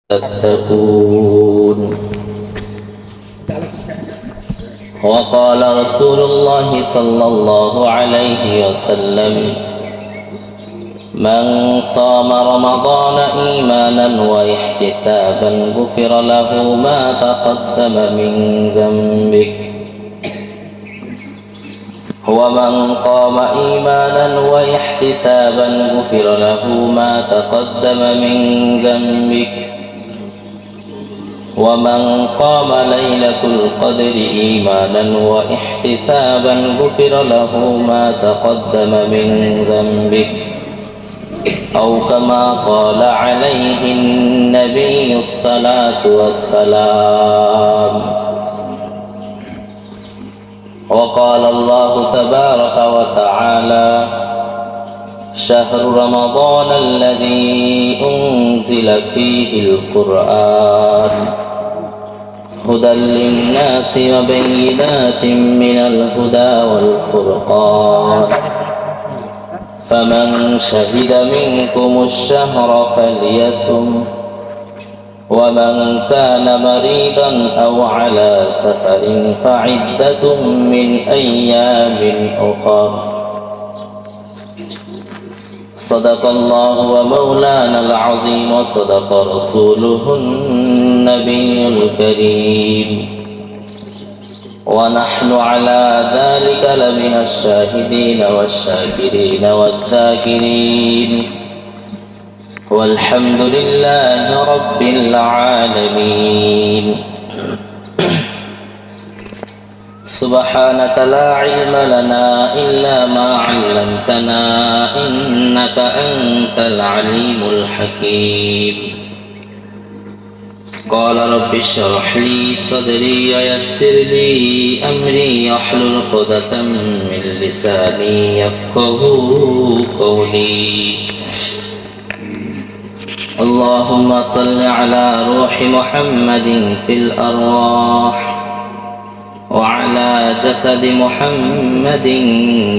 تتقون. وقال رسول الله صلى الله عليه وسلم: من صام رمضان إيمانا واحتسابا غفر له ما تقدم من ذنبه، ومن قام إيمانا واحتسابا غفر له ما تقدم من ذنبه، ومن قام ليلة القدر إيمانا واحتسابا غفر له ما تقدم من ذنبه، أو كما قال عليه النبي الصلاة والسلام. وقال الله تبارك وتعالى: شهر رمضان الذي أنزل فيه القرآن هدى للناس وبينات من الهدى والفرقان، فمن شهد منكم الشهر فليصم، ومن كان مريضا أو على سفر فعدة من أيام أخر. صدق الله ومولانا العظيم، وصدق رسوله النبي الكريم، ونحن على ذلك لمن الشاهدين والشاكرين والذاكرين، والحمد لله رب العالمين. سبحانك لا علم لنا إلا ما علمتنا إنك أنت العليم الحكيم. قال رب اشرح لي صدري ويسر لي أمري واحلل عقدة من لساني يفقهوا قولي. اللهم صل على روح محمد في الأرواح، وعلى جسد محمد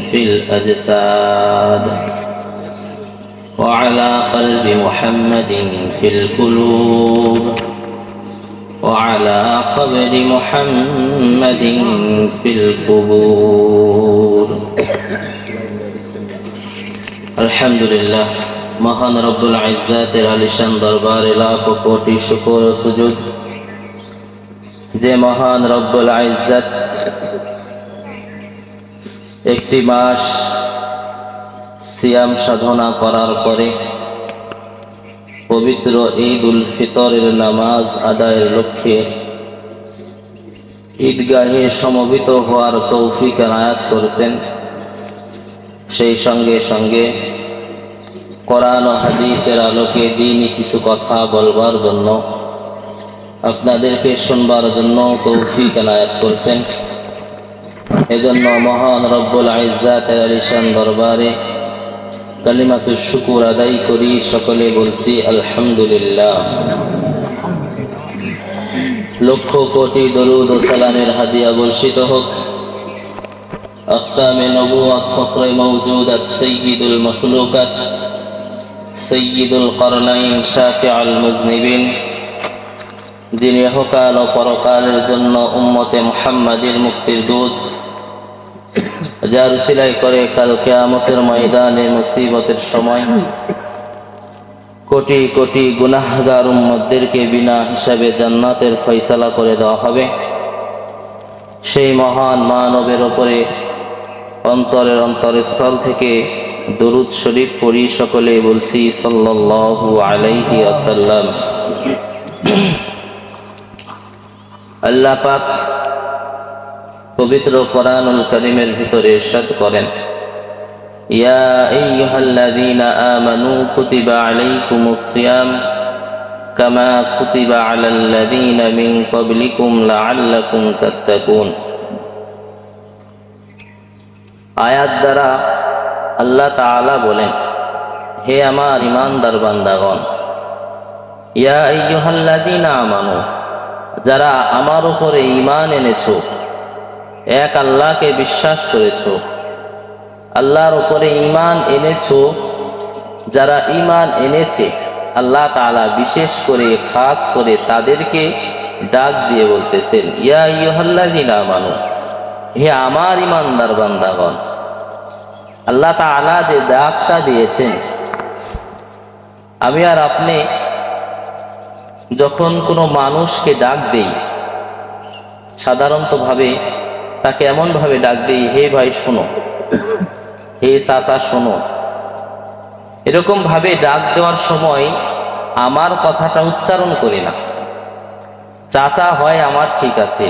في الأجساد، وعلى قلب محمد في القلوب، وعلى قبر محمد في القبور. الحمد لله। মহান রব্বুল ইজ্জাতের আলিশান দরবারে লাখ কোটি শুকর ও সুজুদ, যে মহান রব্বুল ইজ্জত একটি মাস সিয়াম সাধনা করার পরে পবিত্র ঈদ উল ফিতরের নামাজ আদায়ের লক্ষ্যে ঈদগাহে সমবেত হওয়ার তৌফিক এনায়েত করেছেন। সেই সঙ্গে সঙ্গে কোরআন ও হাদিসের আলোকে দ্বীনি কিছু কথা বলবার জন্য, আপনাদেরকে শুনবার জন্য তৌফিক এনায়েত করেছেন। এজন্য মহান রব্বুল ইজ্জাতের আলিশান দরবারে কালিমাতুশ শুকর আদায় করি। সকলে বলছি আলহামদুলিল্লাহ। লক্ষ কোটি দরুদ ও সালামের হাদিয়া বর্ষিত হোক আখতামে নবুয়ত ফখরে মওজুদাত সাইয়্যিদুল মাখলুকাত সৈয়দুল করনাইন শাফিউল মুজনিবিন, যিনি ইহকাল ও পরকালের জন্য উম্মতে মুহাম্মাদীর মুক্তির দূত, যার উসিলায় করে কাল কিয়ামতের ময়দানে মুসিবতের সময় কোটি কোটি গুনাহগার উম্মতদেরকে বিনা হিসাবে জান্নাতের ফয়সালা করে দেওয়া হবে। সেই মহান মানবের উপরে অন্তরের অন্তরস্থল থেকে দরুদ শরীফ পড়ি। সকলে বলছি সাল্লাল্লাহু আলাইহি ওয়াসাল্লাম। আল্লাহ পাক পবিত্র কোরআনুল কারীমের ভিতরে ইরশাদ করেন: ইয়া আইয়ুহাল্লাযীনা আমানু কুতিবা আলাইকুমুস সিয়াম কামা কুতিবা আলাল্লাযীনা মিন ক্বাবলিকুম লাআল্লাকুম তাত্তাকুন। আয়াত দ্বারা আল্লাহ তাআলা বলেন, হে আমার ঈমানদার বান্দাগণ, ইয়া আইয়ুহাল্লাযীনা আমানু, যারা আমার উপরে ঈমান এনেছো, এক আল্লাহকে বিশ্বাস করেছো, আল্লাহর উপরে ঈমান এনেছো, যারা ঈমান এনেছে আল্লাহ তাআলা বিশেষ করে খাস করে তাদেরকে ডাক দিয়ে বলতেছেন, ইয়া আইয়ুহাল্লাযীনা আমানু, হে আমার ঈমানদার বান্দাগণ। আল্লাহ তাআলা যে ডাকটা দিয়েছেন, আমি আর আপনি যখন কোনো মানুষকে ডাক দেই, সাধারণতভাবে তাকে এমনভাবে ডাক দেই, হে ভাই শোনো, হে চাচা শোনো। এরকম ভাবে ডাক দেওয়ার সময় আমার কথাটা উচ্চারণ করি না। চাচা হয় আমার ঠিক আছে,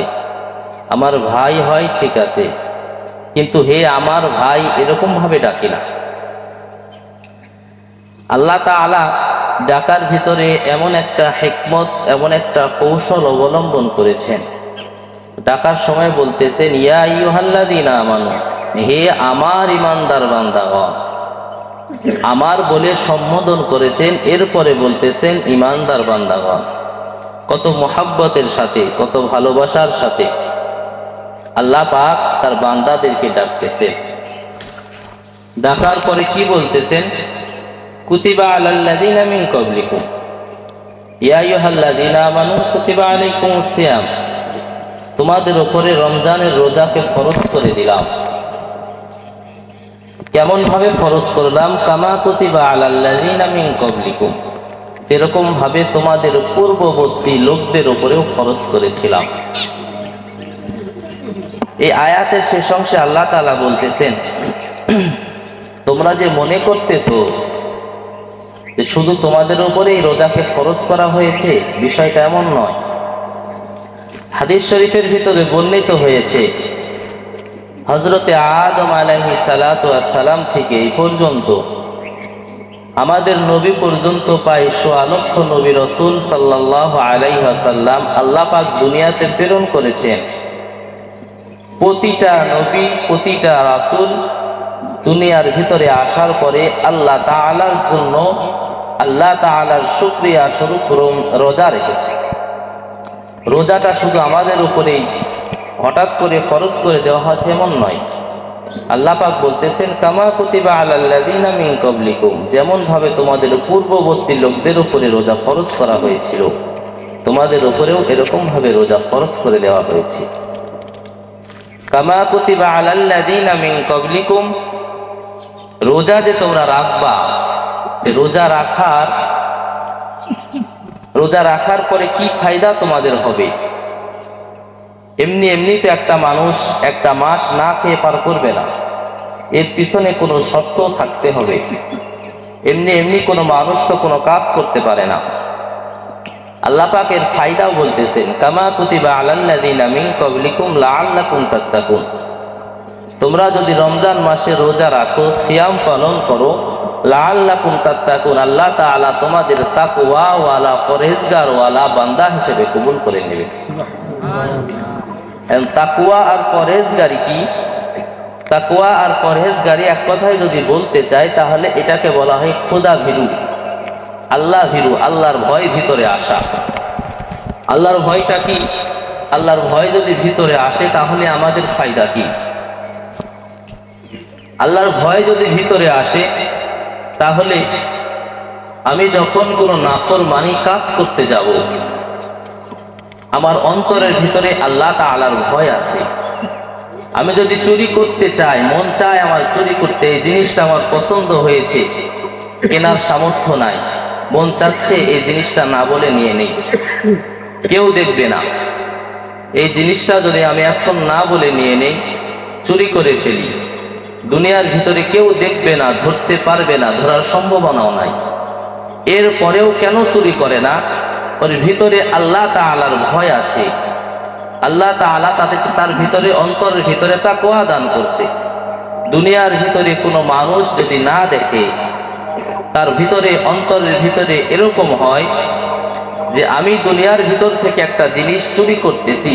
আমার ভাই হয় ঠিক আছে, কিন্তু হে আমার ভাই এরকম ভাবে ডাকি না। আল্লাহ তাআলা ডাকার ভিতরে এমন একটা হিকমত, এমন একটা কৌশল অবলম্বন করেছেন। ডাকার সময় বলতেছেন, ইয়া আইয়ুহাল্লাযীনা আমানু, হে আমার ঈমানদার বান্দাগণ। আমার বলে সম্বোধন করেছেন, এরপরে বলতেছেন ঈমানদার বান্দাগণ। কত মুহাব্বতের সাথে, কত ভালোবাসার সাথে আল্লাহ পাক তার বান্দাদেরকে ডাকতেছেন। ডাকার পরে কি বলতেছেন, কুতিবা আলাল্লাযীনা মিন ক্বাবলিকুম ইয়া আইয়ুহাল্লাযীনা আমানু কুতিবা আলাইকুমুস সিয়াম, তোমাদের উপরে রমজানের রোজাকে ফরজ করে দিলাম। কেমন ভাবে ফরজ করলাম, কামা কুতিবা আলাল্লাযীনা মিন ক্বাবলিকুম, যেরকম ভাবে তোমাদের পূর্ববর্তী লোকদের উপরেও ফরজ করেছিলাম। এই আয়াতের শেষ অংশে আল্লাহ তাআলা বলতেছেন, তোমরা যে মনে করতেছো যে শুধু তোমাদের উপরেই রোজাকে ফরজ করা হয়েছে, বিষয়টা এমন নয়। হাদিস শরীফের ভিতরে বর্ণিত হয়েছে, হযরতে আদম আলাইহিস সালাতু ওয়াস সালাম থেকে এই পর্যন্ত আমাদের নবী পর্যন্ত প্রায় ১৬ লক্ষ নবী রাসূল সাল্লাল্লাহু আলাইহি ওয়াসাল্লাম আল্লাহ পাক দুনিয়াতে প্রেরণ করেছেন। প্রতিটা নবী, প্রতিটা রাসূল দুনিয়ার ভিতরে আসার পরে আল্লাহ তাআলার জন্য, আল্লাহ তাআলার শুকরিয়া স্বরূপ রোজা রেখেছে। রোজাটা শুধু আমাদের উপরেই হঠাৎ করে ফরজ করে দেওয়া হয়েছে এমন নয়। আল্লাহ পাক বলতেছেন, কামা কুতিবা আলাল্লাযীনা মিন ক্বাবলিকুম, যেমন ভাবে তোমাদের পূর্ববর্তী লোকদের উপরে রোজা ফরজ করা হয়েছিল, তোমাদের উপরেও এরকম ভাবে রোজা ফরজ করে দেওয়া হয়েছে। কামা কুতিবা আলাল্লাযীনা মিন ক্বাবলিকুম, রোজা যে তোমরা রাখবা, রোজা রাখার পরে কি ফায়দা তোমাদের হবে। এমনিতে একটা মানুষ একটা মাস না খেয়ে পার করবে না, এর পিছনে কোনো শর্ত থাকতে হবে। এমনি কোনো মানুষ তো কোনো কাজ করতে পারে না। আল্লাহ পাক এর ফায়দাও বলতেছেন, কামা কুতিবা আলাল্লাযীনা মিন ক্বাবলিকুম লাআল্লাকুম তাত্তাকুন, তোমরা যদি রমজান মাসে রোজা রাখো, সিয়াম পালন করো, লাআল্লাকুম তাত্তাকুন, আল্লাহ তাআলা তোমাদের তাকওয়া ওয়ালা, পরহেজগার ওয়ালা বান্দা হিসেবে কবুল করে নেবে। তাকওয়া আর পরহেজগারি কি? তাকওয়া আর পরহেজগারি এক কথায় যদি বলতে চাই, তাহলে এটাকে বলা হয় খোদা ভীরু, আল্লাহ ভীরু, আল্লাহর ভয় ভিতরে আসা। আল্লাহর ভয়টা কি? আল্লাহর ভয় যদি ভিতরে আসে তাহলে আমাদের ফায়দা কি? আল্লাহর ভয় যদি ভিতরে আসে তাহলে আমি যখন কোনো নাফরমানি কাজ করতে যাব, আমার অন্তরের ভিতরে আল্লাহ তাআলার ভয় আছে। আমি যদি চুরি করতে চাই, মন চায় আমার চুরি করতে, এই জিনিসটা আমার পছন্দ হয়েছে, কেনার সামর্থ্য নাই, মন চাচ্ছে এই জিনিসটা না বলে নিয়ে নেই, কেউ দেখবে না, এই জিনিসটা যদি আমি এখন না বলে নিয়ে নেই, চুরি করে ফেলি, দুনিয়ার ভিতরে কেউ দেখবে না, ধরতে পারবে না, ধরার সম্ভাবনাও নাই, এরপরেও কেন চুরি করে না? ওর ভিতরে আল্লাহ তাআলার ভয় আছে। আল্লাহ তাআলা তার ভিতরে, অন্তরের ভিতরে তাকওয়া দান করছে। দুনিয়ার ভিতরে কোনো মানুষ যদি না দেখে, তার ভিতরে, অন্তরের ভিতরে এরকম হয় যে আমি দুনিয়ার ভিতর থেকে একটা জিনিস চুরি করতেছি,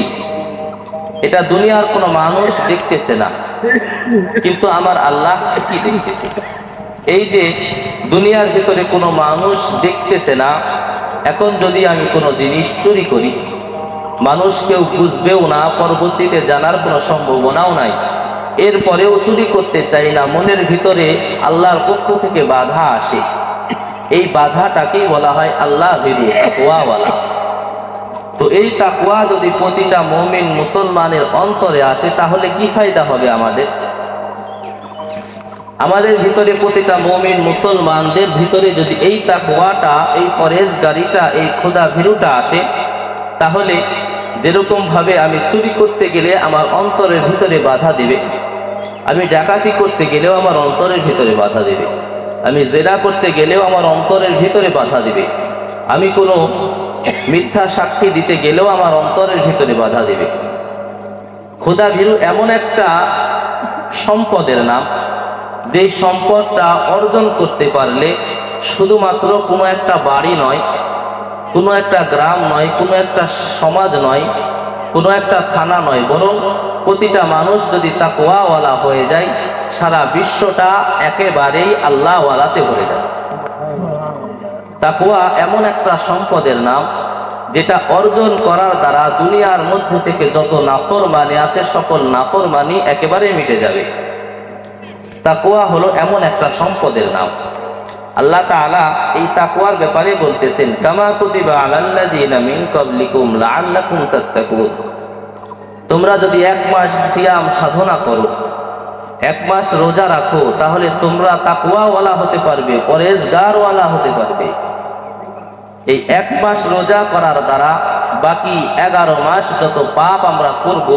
এটা দুনিয়ার কোনো মানুষ দেখতেছে না, কিন্তু আমার আল্লাহ ঠিকই দেখতেছে। এই যে দুনিয়ার ভিতরে কোনো মানুষ দেখতেছে না, এখন যদি আমি কোনো জিনিস চুরি করি, মানুষ কেউ বুঝবেও না, পরবর্তীতে জানার কোনো সম্ভাবনাও নাই, এরপরেও চুরি করতে চাই না, মনের ভিতরে আল্লাহর পক্ষ থেকে বাধা আসে। এই বাধাটাকেই বলা হয় আল্লাহ ভীরু, তাকওয়াওয়ালা। তো এই তাকওয়া যদি প্রতিটা মুমিন মুসলমানের অন্তরে আসে তাহলে কি ফায়দা হবে আমাদের ভিতরে, প্রতিটা মুমিন মুসলমানদের ভিতরে যদি এই তাকওয়াটা, এই পরহেজগারিটা, এই খোদা ভীরুটা আসে, তাহলে যেরকম ভাবে আমি চুরি করতে গেলে আমার অন্তরের ভিতরে বাধা দিবে, আমি ডাকাতি করতে গেলেও আমার অন্তরের ভিতরে বাধা দিবে, আমি জেনা করতে গেলেও আমার অন্তরের ভিতরে বাধা দিবে, আমি কোনো মিথ্যা সাক্ষী দিতে গেলেও আমার অন্তরের ভিতরে বাধা দিবে। খোদা ভীরু এমন একটা সম্পদের নাম, যে সম্পদটা অর্জন করতে পারলে শুধুমাত্র কোনো একটা বাড়ি নয়, কোনো একটা গ্রাম নয়, কোনো একটা সমাজ নয়, কোনো একটা থানা নয়, বরং প্রতিটা মানুষ যদি তাকওয়াওয়ালা হয়ে যায়, সারা বিশ্বটা একেবারেই আল্লাহওয়ালাতে ভরে যায়। তাকওয়া এমন একটা সম্পদের নাম যেটা অর্জন করার দ্বারা দুনিয়ার মধ্যে থেকে যত নাফরমানি আছে সকল নাফরমানি একেবারে মিটে যাবে। তাকওয়া হলো এমন একটা সম্পদের নাম। আল্লাহ তাআলা এই তাকওয়ার ব্যাপারে বলতেছেন, কামা কুতিবা আলাল্লাযিনা মিন ক্বাবলিকুম লাআল্লাকুম তাত্তাকুন। তোমরা যদি 1 মাস সিয়াম সাধনা করো, 1 মাস রোজা রাখো, তাহলে তোমরা তাকওয়াওয়ালা হতে পারবে, পরহেজগারওয়ালা হতে পারবে। এই 1 মাস রোজা করার দ্বারা বাকি 11 মাস যত পাপ আমরা করব,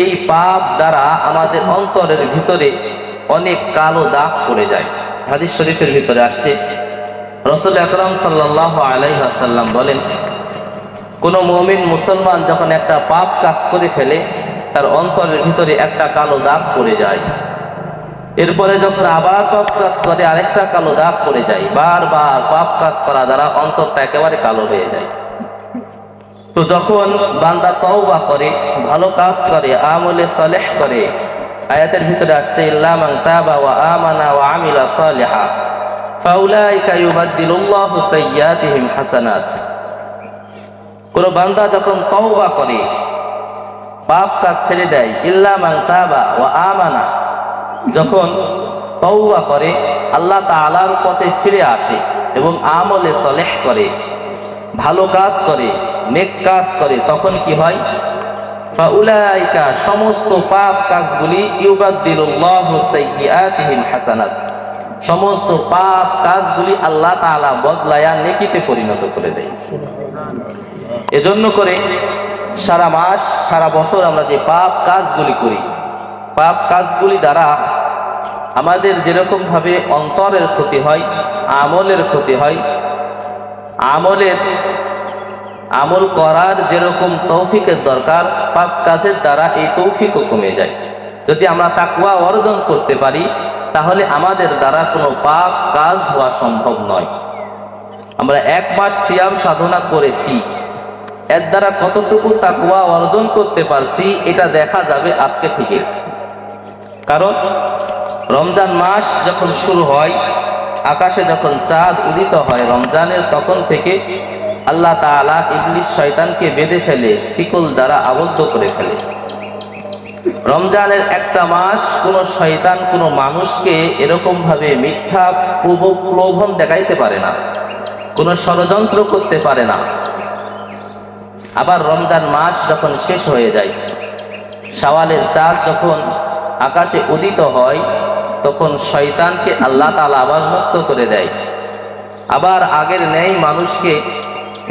এই পাপ দ্বারা আমাদের অন্তরের ভিতরে অনেক কালো দাগ পড়ে যায়। হাদিস শরীফের ভিতরে আসছে, রাসূল আকরাম সাল্লাল্লাহু আলাইহি ওয়াসাল্লাম বলেন, কোন মুমিন মুসলমান যখন একটা পাপ কাজ করে ফেলে, তার অন্তরের ভিতরে একটা কালো দাগ পড়ে যায়। এরপরে যখন আবার পাপ কাজ করে আরেকটা কালো দাগ পড়ে যায়। বারবার পাপ কাজ করা দ্বারা অন্তরটা একেবারে কালো হয়ে যায়। তো যখন বান্দা তওবা করে, ভালো কাজ করে, আমলে সালেহ করে, আয়াতের ভিতরে আসছে, ইল্লা মান তাবা ওয়া আমানা ওয়া আমিলা সালিহা ফাউলাইকা ইউবাদদিলুল্লাহু সাইয়্যাতিহিম হাসানাত। কোন বান্দা যখন তওবা করে, পাপ কাজ ছেড়ে দেয়, ইল্লা মান তাবা ওয়া আমানা, যখন তওবা করে, আল্লাহ তাআলার পথে ফিরে আসে এবং আমলে সালেহ করে, ভালো কাজ করে, নেক কাজ করে, তখন কি হয়? ফাউলাইকা, সমস্ত পাপ কাজগুলি, ইউবাদদিলুল্লাহু সাইয়্যাতিহিম হাসানাত, সমস্ত পাপ কাজগুলি আল্লাহ তাআলা বদলায়া নেকিতে পরিণত করে দেয়। এজন্য করে সারা মাস সারা বছর আমরা যে পাপ কাজগুলি করি, পাপ কাজগুলি দ্বারা আমাদের যেরকম ভাবে অন্তরের ক্ষতি হয়, আমলের ক্ষতি হয়, আমল করার যেরকম তৌফিকের দরকার, পাপ কাজের দ্বারা এই তৌফিকও কমে যায়। যদি আমরা তাকওয়া অর্জন করতে পারি, তাহলে আমাদের দ্বারা কোনো পাপ কাজ হওয়া সম্ভব নয়। আমরা 1 মাস সিয়াম সাধনা করেছি, এর দ্বারা কতটুকু তাকওয়া অর্জন করতে পারছি এটা দেখা যাবে আজকে থেকে। কারণ রমজান মাস যখন শুরু হয়, আকাশে যখন চাঁদ উদিত হয় রমজানের, তখন থেকে আল্লাহ তাআলা ইবলিস শয়তানকে বেঁধে ফেলে, শিকল দ্বারা আবদ্ধ করে ফেলে। রমজানের একটা মাস কোন শয়তান কোন মানুষকে এরকম ভাবে মিথ্যা প্রলোভন দেখাইতে পারে না, কোন ষড়যন্ত্র করতে পারে না। আবার রমজান মাস যখন শেষ হয়ে যায়, শাওয়ালের চাঁদ যখন আকাশে উদিত হয়, তখন শয়তানকে আল্লাহ তাআলা আবার মুক্ত করে দেয়। আবার আগের ন্যায় মানুষকে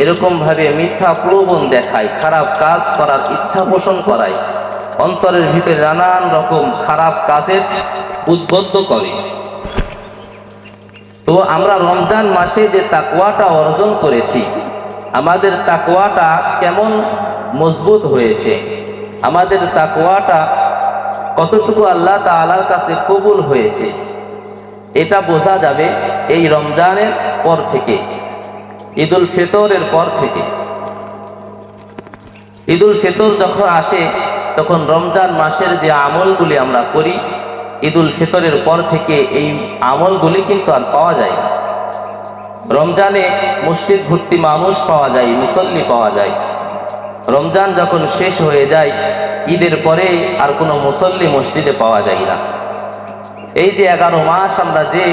এরকম ভাবে মিথ্যা প্রলোভন দেখায়, খারাপ কাজ করার ইচ্ছা পোষণ করায়, অন্তরের ভিতরে নানান রকম খারাপ কাজের উদ্বুদ্ধ করে। তো আমরা রমজান মাসে যে তাকওয়াটা অর্জন করেছি, আমাদের তাকওয়াটা কেমন মজবুত হয়েছে, আমাদের তাকওয়াটা কতটুকু আল্লাহ তাআলার কাছে কবুল হয়েছে, এটা বোঝা যাবে এই রমজানের পর থেকে, ঈদুল ফিতরের পর থেকে। ঈদুল ফিতর যখন আসে, তখন রমজান মাসের যে আমলগুলি আমরা করি, ঈদুল ফিতরের পর থেকে এই আমলগুলি কিন্তু আর পাওয়া যায় না। রমজানে মসজিদ ভর্তি মানুষ পাওয়া যায়, মুসল্লি পাওয়া যায়। রমজান যখন শেষ হয়ে যায়, ঈদের পরে আর কোনো মুসল্লি মসজিদে পাওয়া যায় না। এই যে 11 মাস আমরা যে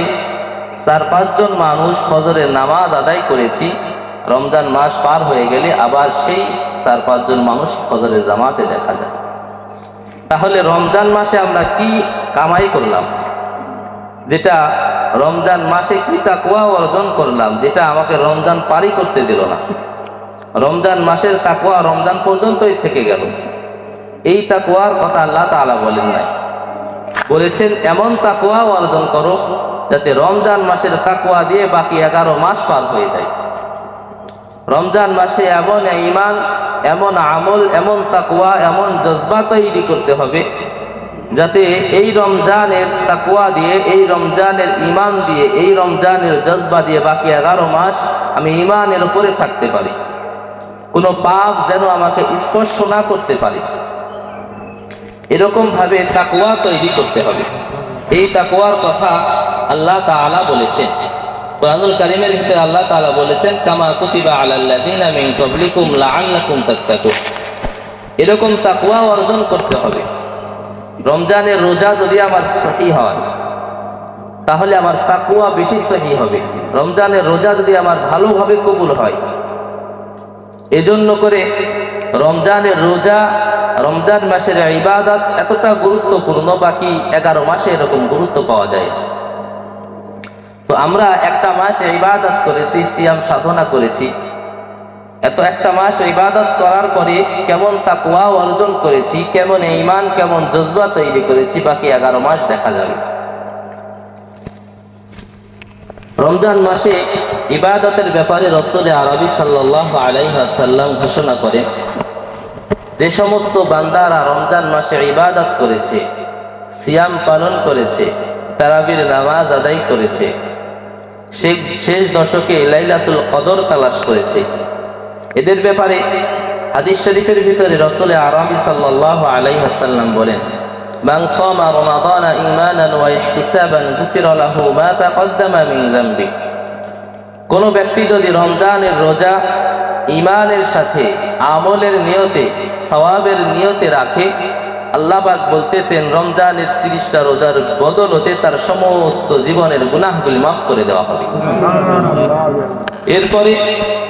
4-5 জন মানুষ ফজরের নামাজ আদায় করেছি, রমজান মাস পার হয়ে গেলে আবার সেই 4-5 জন মানুষ ফজরের জামাতে দেখা যায়। তাহলে রমজান মাসে আমরা কি কামাই করলাম, যেটা রমজান মাসে কি তাকওয়া অর্জন করলাম, যেটা আমাকে রমজান পারি করতে দিল না। রমজান মাসের তাকওয়া রমজান পর্যন্তই থেকে গেল। এই তাকওয়ার কথা আল্লাহ তাআলা বলেন নাই, বলেছেন এমন তাকওয়া অর্জন করো যাতে রমজান মাসের তাকওয়া দিয়ে বাকি 11 মাস পার হয়ে যায়। রমজান মাসে এমন ঈমান, এমন আমল, এমন তাকওয়া, এমন জজবা তৈরি করতে হবে যাতে এই রমজানের তাকওয়া দিয়ে, এই রমজানের ঈমান দিয়ে, এই রমজানের জজবা দিয়ে বাকি 11 মাস আমি ঈমানের উপরে থাকতে পারি, কোনো পাপ যেন আমাকে স্পর্শ না করতে পারে। এরকম ভাবে তাকওয়া তৈরি করতে হবে। এই তাকওয়ার কথা আল্লাহ তাআলা বলেছেন কুরআনুল কারীমের ভিতরে। আল্লাহ তাআলা বলেছেন কামা কুতিবা আলাল্লাযিনা মিন ক্বাবলিকুম লাআল্লাকুম তাত্তাকুন। এরকম তাকওয়া অর্জন করতে হবে। রমজানের রোজা যদি আমার সহিহ হয় তাহলে আমার তাকওয়া বেশি সহিহ হবে। রমজানের রোজা যদি আমার ভালোভাবে কবুল হয়, এজন্য করে রমজানের রোজা, রমজান মাসের ইবাদত এতটা গুরুত্বপূর্ণ, বাকি 11 মাসে এরকম গুরুত্ব পাওয়া যায়। তো আমরা একটা মাস ইবাদত করেছি, সিয়াম সাধনা করেছি, একটা মাস ইবাদত করার পরে কেমন তাকওয়া অর্জন করেছি, কেমন ঈমান, কেমন জজবা তৈরি করেছি, বাকি 11 মাস দেখা যাবে। রমজান মাসে ইবাদতের ব্যাপারে রাসূল আরবি সাল্লাল্লাহু আলাইহি ওয়াসাল্লাম ঘোষণা করেন যে সমস্ত বান্দারা রমজান মাসে ইবাদত করেছে, সিয়াম পালন করেছে, তারাবির নামাজ আদায় করেছে, শেষ দশকে লাইলাতুল কদর তালাশ করেছে, এদের ব্যাপারে হাদিস শরীফের ভিতরে রাসূল আরবি সাল্লাল্লাহু আলাইহি ওয়াসাল্লাম বলেন মান সামা রমাদানা ঈমানান ওয়া ইহতিসাবান গুফিরা লাহু মা তাকদ্দামা মিন যামবি। কোন ব্যক্তি যদি রমজানের রোজা ঈমানের সাথে, আমলের নিয়তে, সওয়াবের নিয়তে রাখে, আল্লাহ পাক বলতেছেন রমজানের 30টা রোজার বদলতে তার সমস্ত জীবনের গুনাহগুলি মাফ করে দেওয়া হবে। এরপরে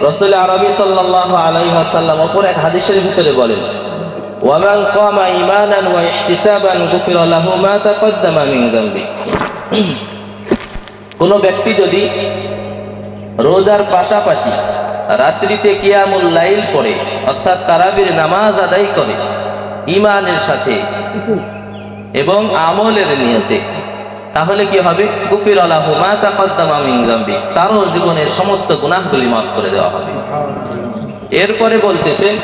রাসূল আরবি সাল্লাল্লাহু আলাইহি ওয়াসাল্লাম অপর এক হাদিসের ভিতরে বলেন ওয়ামান কামা ঈমানান ওয়া ইহতিসাবান গুফিরা লাহু মা তাকদ্দামা মিন যামবি। কোন ব্যক্তি যদি রোজার পাশাপাশি রাত্রিতে কিয়ামুল লাইল পড়ে, অর্থাৎ তারাবির নামাজ আদায় করে ঈমানের সাথে এবং আমলের নিয়তে, তাহলে কি হবে? গুফিরা লাহু মা তাকদ্দামা মিন যামবি, তারও জীবনের সমস্ত গুনাহগুলি মাফ করে দেওয়া হবে। এরপরে বলতেছেন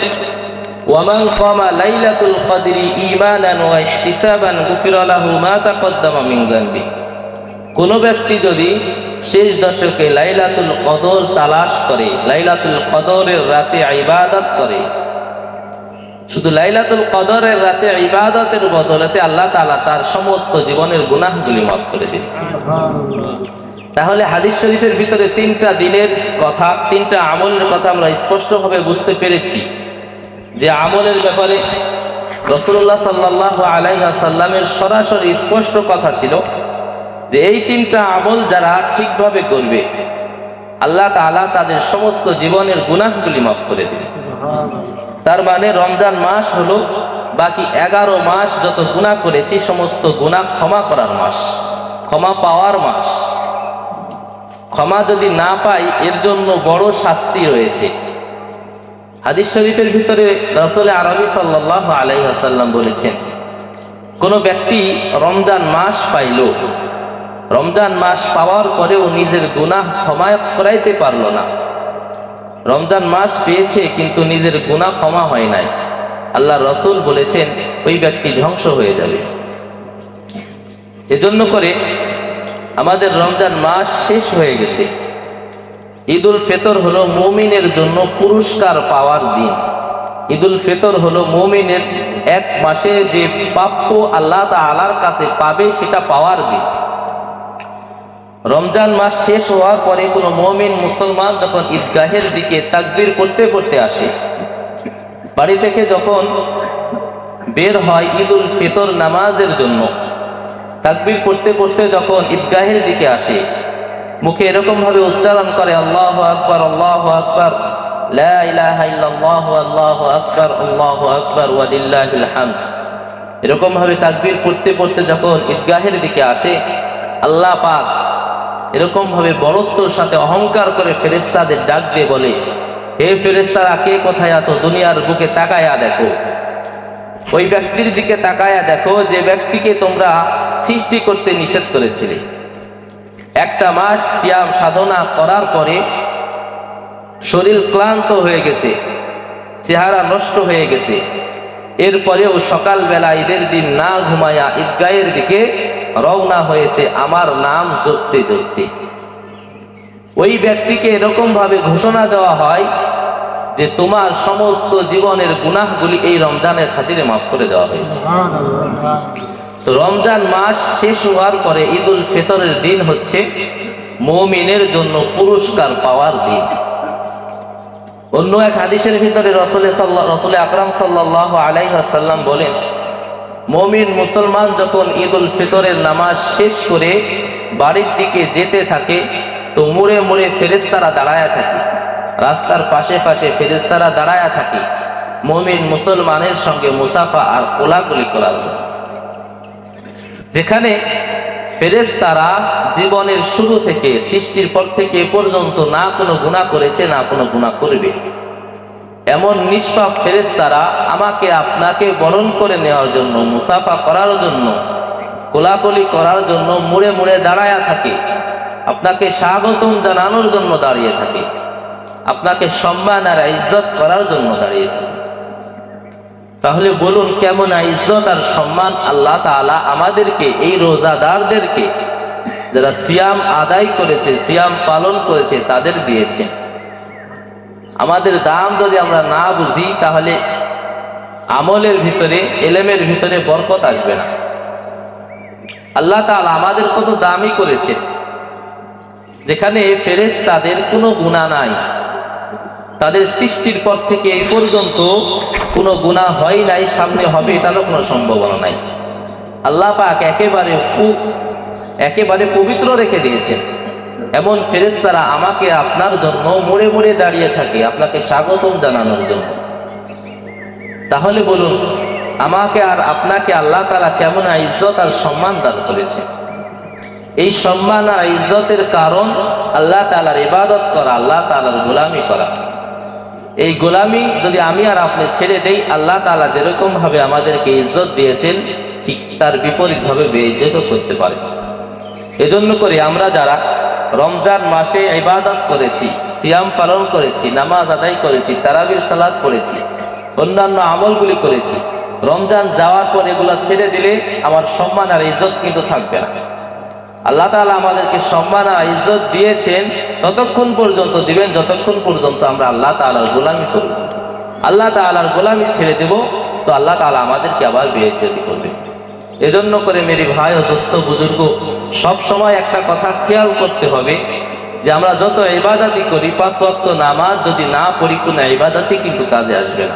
ওয়ামান কামা লাইলাতুল কদরি ঈমানান ওয়া ইহতিসাবান গুফিরা লাহু মা তাকদ্দামা মিন যামবি। কোন ব্যক্তি যদি শেষ দশকে লাইলাতুল কদর তালাশ করে, লাইলাতুল কদরের রাতে ইবাদত করে, শুধু লাইলাতুল কদরের রাতে ইবাদতের বদলতে আল্লাহ তাআলা তার সমস্ত জীবনের গুনাহগুলি মাফ করে দিবেন। তাহলে হাদিস শরীফের ভিতরে 3টা দিনের কথা, 3টা আমলের কথা আমরা স্পষ্টভাবে বুঝতে পেরেছি যে আমলের ব্যাপারে রাসূলুল্লাহ সাল্লাল্লাহু আলাইহি ওয়াসাল্লামের সরাসরি স্পষ্ট কথা ছিল যে এই 3টা আমল যারা ঠিকভাবে করবে আল্লাহ তাআলা তাদের সমস্ত জীবনের গুনাহগুলি মাফ করে দিবেন। তার মানে রমজান মাস হলো বাকি 11 মাস যত গুনাহ করেছি সমস্ত গুনাহ ক্ষমা করার মাস, ক্ষমা পাওয়ার মাস। ক্ষমা যদি না পাই এর জন্য বড় শাস্তি রয়েছে। হাদিস শরীফের ভিতরে রাসূল আরবি সাল্লাল্লাহু আলাইহি ওয়াসাল্লাম বলেছেন কোন ব্যক্তি রমজান মাস পাইল, রমজান মাস পাওয়ার পরেও নিজের গুনাহ ক্ষমা করাইতে পারল না, রমজান মাস পেয়েছে কিন্তু নিজের গুনাহ ক্ষমা হয় নাই, আল্লাহ রাসূল বলেছেন ওই ব্যক্তি ধ্বংস হয়ে যাবে। এজন্য করে আমাদের রমজান মাস শেষ হয়ে গেছে। ঈদুল ফিতর হলো মুমিনের জন্য পুরস্কার পাওয়ার দিন। ঈদুল ফিতর হলো মুমিনের এক মাসে যে প্রাপ্য আল্লাহ তাআলার কাছে পাবে সেটা পাওয়ার দিন। রমজান মাস শেষ হওয়ার পরে কোনো মুমিন মুসলমান যখন ঈদগাহের দিকে তাকবীর পড়তে পড়তে আসে, বাড়ি থেকে যখন বের হয় ঈদুল ফিতর নামাজের জন্য, তাকবীর পড়তে পড়তে যখন ঈদগাহের দিকে আসে, মুখে এরকম ভাবে উচ্চারণ করে আল্লাহু আকবার, আল্লাহু আকবার, লা ইলাহা ইল্লাল্লাহু, আল্লাহু আকবার, আল্লাহু আকবার, ওয়া লিল্লাহিল হামদ। এরকম ভাবে তাকবীর পড়তে পড়তে যখন ঈদগাহের দিকে আসে, আল্লাহ পাক এরকম ভাবে বড়ত্বর সাথে অহংকার করে ফেরেশতাদের ডাক দিয়ে বলে, হে ফেরেশতারা, কে কোথায় আছো? দুনিয়ার বুকে তাকায়া দেখো, ওই ব্যক্তির দিকে তাকায়া দেখো যে ব্যক্তিকে তোমরা সৃষ্টি করতে নিষেধ করেছিলে। একটা মাস সিয়াম সাধনা করার পরে শরীর ক্লান্ত হয়ে গেছে, চেহারা নষ্ট হয়ে গেছে, এরপরেও সকালবেলা ঈদের দিন না ঘুমায়া ঈদগাহের দিকে রওনা হয়েছে আমার নাম জপতে জপতে। ওই ব্যক্তিকে এরকম ভাবে ঘোষণা দেওয়া হয় যে তোমার সমস্ত জীবনের গুনাহগুলি এই রমজানের খাতিরে মাফ করে দেওয়া হয়েছে। তো রমজান মাস শেষ হওয়ার পরে ঈদুল ফিতরের দিন হচ্ছে মুমিনের জন্য পুরস্কার পাওয়ার দিন। অন্য এক হাদিসের ভিতরে রাসূল আকরাম সাল্লাল্লাহু আলাইহি ওয়াসাল্লাম বলেন, মুমিন মুসলমান যখন ঈদুল ফিতরের নামাজ শেষ করে বাড়ির দিকে যেতে থাকে তো মুড়ে মুড়ে ফেরেশতারা দাঁড়ায়া থাকে, রাস্তার পাশে পাশে ফেরেশতারা দাঁড়ায়া থাকে মুমিন মুসলমানের সঙ্গে মুসাফা আর কোলাকুলি করার জন্য। যেখানে ফেরেশতারা জীবনের শুরু থেকে সৃষ্টির পর থেকে এ পর্যন্ত না কোনো গুনাহ করেছে, না কোনো গুনাহ করবে, এমন নিষ্পাপ ফেরেশতারা আমাকে আপনাকে বরণ করে নেওয়ার জন্য, মুসাফা করার জন্য, কোলাকুলি করার জন্য মুড়ে মুড়ে দাঁড়ায়া থাকে, আপনাকে স্বাগতম জানানোর জন্য দাঁড়িয়ে থাকে, আপনাকে সম্মান আর ইজ্জত করার জন্য দাঁড়িয়ে থাকে। তাহলে বলুন, কেমন ইজ্জত আর সম্মান আল্লাহ তাআলা আমাদেরকে, এই রোজাদারদেরকে যারা সিয়াম আদায় করেছে, সিয়াম পালন করেছে, তাদের দিয়েছেন। আমাদের দাম যদি আমরা না বুঝি তাহলে আমলের ভিতরে, ইলমের ভিতরে বরকত আসবে না। আল্লাহ তাআলা আমাদের কত দামি করেছে, যেখানে ফেরেশতাদের কোনো গুনাহ নাই, তাদের সৃষ্টির পর থেকে এই পর্যন্ত কোনো গুনাহ হয় নাই, সামনে হবে এটারও কোনো সম্ভাবনা নাই। আল্লাহ পাক একেবারে পবিত্র রেখে দিয়েছেন। এমন ফেরেশতারা আমাকে আপনার জন্য মুড়ে মুড়ে দাঁড়িয়ে থাকে আপনাকে স্বাগতম জানানোর জন্য। তাহলে বলুন, আমাকে আর আপনাকে আল্লাহ তাআলা কেমন ইজ্জত আর সম্মান দান করেছে। এই সম্মান আর ইজ্জতের কারণ আল্লাহ তাআলার ইবাদত করা, আল্লাহ তাআলার গোলামি করা। এই গোলামি যদি আমি আর আপনি ছেড়ে দেই, আল্লাহ তাআলা যেরকম ভাবে আমাদেরকে ইজ্জত দিয়েছেন ঠিক তার বিপরীত ভাবে বেইজ্জত করতে পারে। এজন্য করে আমরা যারা রমজান মাসে ইবাদত করেছি, সিয়াম পালন করেছি, নামাজ আদায় করেছি, তারাবির সালাত পড়েছি, অন্যান্য আমলগুলি করেছি, রমজান যাওয়ার পর এগুলো ছেড়ে দিলে আমার সম্মান আর ইজ্জত কিন্তু থাকবে না। আল্লাহ তাআলা আমাদেরকে সম্মান আর ইজ্জত দিয়েছেন, ততক্ষণ পর্যন্ত দিবেন যতক্ষণ পর্যন্ত আমরা আল্লাহ তাআলার গোলামি করব। আল্লাহ তাআলার গোলামি ছেড়ে দেব তো আল্লাহ তাআলা আমাদেরকে আবার বেইজ্জতি করবে। এজন্য করে মেরি ভাই ও দোস্ত বুজুর্গ, সব সময় একটা কথা খেয়াল করতে হবে যে আমরা যত ইবাদতই করি, 5 ওয়াক্ত নামাজ যদি না পড়ি, কোনো ইবাদতই কিন্তু কাজে আসবে না।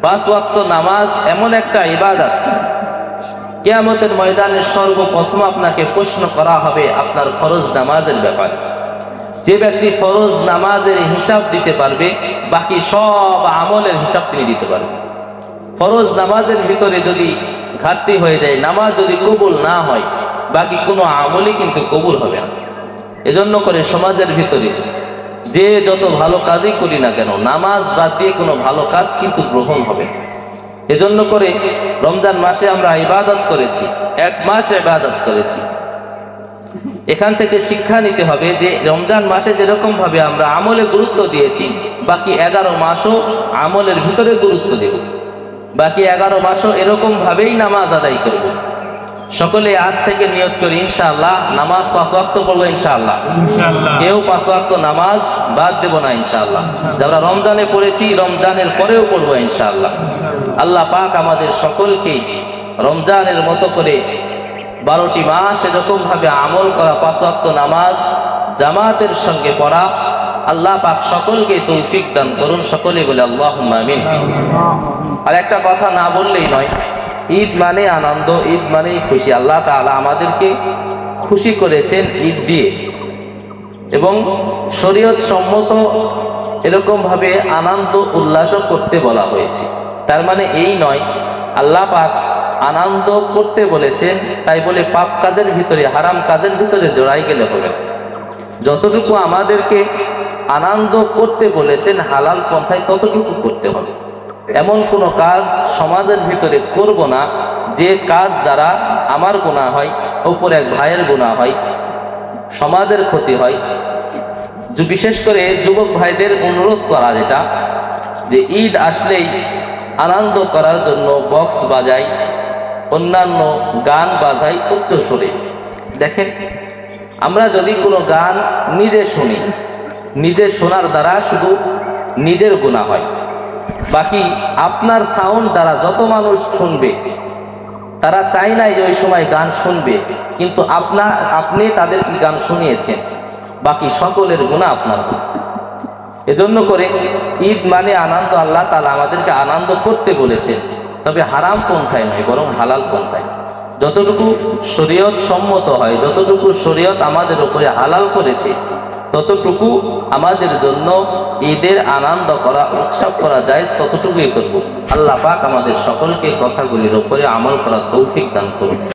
5 ওয়াক্ত নামাজ এমন একটা ইবাদত, কিয়ামতের ময়দানে সর্বপ্রথম আপনাকে প্রশ্ন করা হবে আপনার ফরজ নামাজের ব্যাপারে। যে ব্যক্তি ফরজ নামাজের হিসাব দিতে পারবে, বাকি সব আমলের হিসাব তিনি দিতে পারবেন। ফরজ নামাজের ভিতরে যদি ঘাটতি হয়ে যায়, নামাজ যদি কবুল না হয়, বাকি কোনো আমলই কিন্তু কবুল হবে না। এজন্য করে সমাজের ভিতরে যে যত ভালো কাজই করি না কেন, নামাজ বাদ দিয়ে কোনো ভালো কাজ কিন্তু গ্রহণ হবে না। এজন্য করে রমজান মাসে আমরা ইবাদত করেছি, 1 মাস ইবাদত করেছি। এখান থেকে শিক্ষা নিতে হবে যে রমজান মাসে যেরকম ভাবে আমরা আমলে গুরুত্ব দিয়েছি, বাকি 11 মাসও আমলের ভিতরে গুরুত্ব দেব। বাকি 11 মাসও এরকম ভাবেই নামাজ আদায় করব। সকলে আজ থেকে নিয়ত করি ইনশাআল্লাহ নামাজ 5 ওয়াক্ত পড়বো ইনশাআল্লাহ। কেউ 5 ওয়াক্ত নামাজ বাদ দেব না ইনশাআল্লাহ। যারা রমজানে পড়েছি রমজানের পরেও পড়বো ইনশাআল্লাহ। আল্লাহ পাক আমাদের সকলকে রমজানের মতো করে 12টি মাস এরকম ভাবে আমল করা, 5 ওয়াক্ত নামাজ জামাতের সঙ্গে পড়া, আল্লাহ পাক সকলকে তৌফিক দান করুন। সকলে বলে আল্লাহুম্মা আমিন। আর একটা কথা না বললেই নয়, ঈদ মানে আনন্দ, ঈদ মানেই খুশি। আল্লাহ তাআলা আমাদেরকে খুশি করেছেন ঈদ দিয়ে। এবং শরীয়ত সম্মত এরকমভাবে আনন্দ উল্লাসও করতে বলা হয়েছে। তার মানে এই নয় আল্লাহ পাক আনন্দ করতে বলেছেন তাই বলে পাপ কাজের ভিতরে, হারাম কাজের ভিতরে জড়াই গেলে হবে। যতটুকু আমাদেরকে আনন্দ করতে বলেছেন হালাল পন্থায় ততটুকু করতে হবে। এমন কোনো কাজ সমাজের ভিতরে করব না যে কাজ দ্বারা আমার গুনাহ হয়, অপর এক ভাইয়ের গুনাহ হয়, সমাজের ক্ষতি হয়। বিশেষ করে যুবক ভাইদের অনুরোধ করা যেটা, যে ঈদ আসলেই আনন্দ করার জন্য বক্স বাজাই, অন্যান্য গান বাজাই উচ্চ সুরে। দেখেন, আমরা যদি কোনো গান নিজে শুনি, নিজে শোনার দ্বারা শুধু নিজের গুনাহ হয়, বাকি আপনার সাউন্ড দ্বারা যত মানুষ শুনবে তারা চায় নাই যে ওই সময় গান শুনবে, কিন্তু আপনি তাদের গান শুনিয়েছেন, বাকি সকলের গুনাহ আপনার। এজন্য করে ঈদ মানে আনন্দ। আল্লাহ তাআলা আমাদেরকে আনন্দ করতে বলেছেন, তবে হারাম পন্থায় নয়, বরং হালাল পন্থায়। যতটুকু শরীয়ত সম্মত হয়, যতটুকু শরীয়ত আমাদের উপরে হালাল করেছে, ততটুকু আমাদের জন্য ঈদের আনন্দ করা, উৎসব করা যায়, ততটুকুই করব। আল্লাহ পাক আমাদের সকলকে কথাগুলির উপরে আমল করার তৌফিক দান করুন।